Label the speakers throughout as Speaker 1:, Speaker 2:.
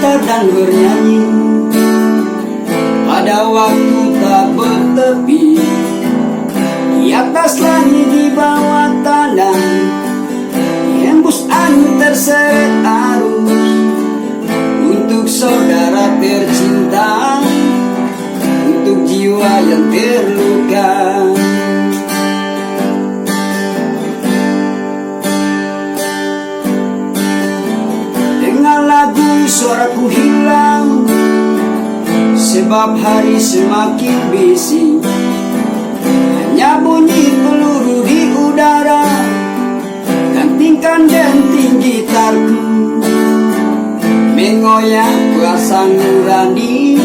Speaker 1: bergitar dan bernyanyi pada waktu tak bertepi, di atas langit di bawah tanah, hembus angin terseret arus, untuk saudara tercinta, untuk jiwa yang terluka. Dengan lagu suaraku hilang, sebab hari semakin bising, hanya bunyi peluru di udara, gantikan denting gitarku, mengoyak perasaan nurani,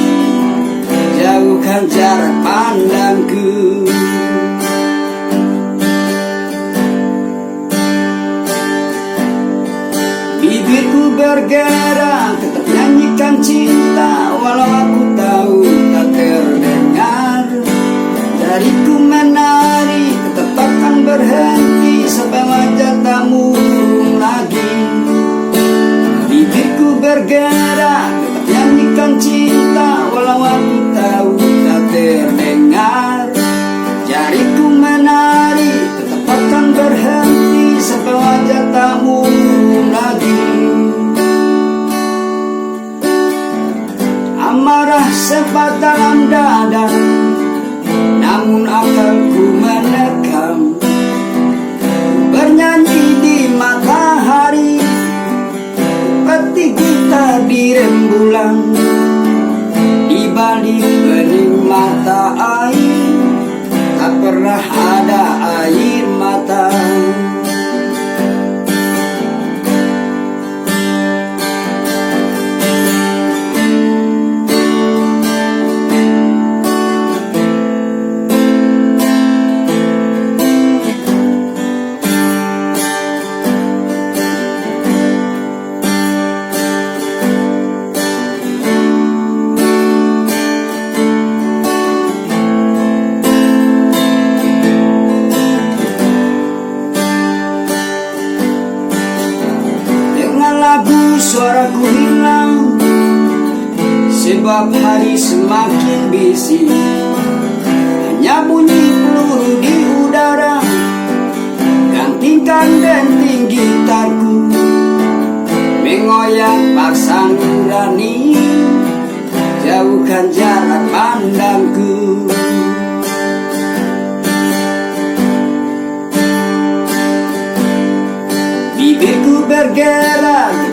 Speaker 1: jauhkan jarak pandangku. Bibirku bergerak, tetap nyanyikan cinta, walau aku tahu tak terdengar. Dariku menari, tetap akan berhenti sampai wajah tak murung lagi. Bibirku bergerak, tetap nyanyikan cinta, walau aku tahu tak terdengar. Jariku menari, tetap akan berhenti sampai wajah tak murung lagi. Amarah sempat dalam dada, namun akalku menekam, bernyanyi di matahari, petik gitar di rembulan, di balik bening mata air, tak pernah ada air mata. Suaraku hilang, sebab hari semakin bising, hanya bunyi peluru di udara, gantikan denting gitarku, mengoyak paksa nurani, jauhkan jarak pandangku. Bibirku bergerak,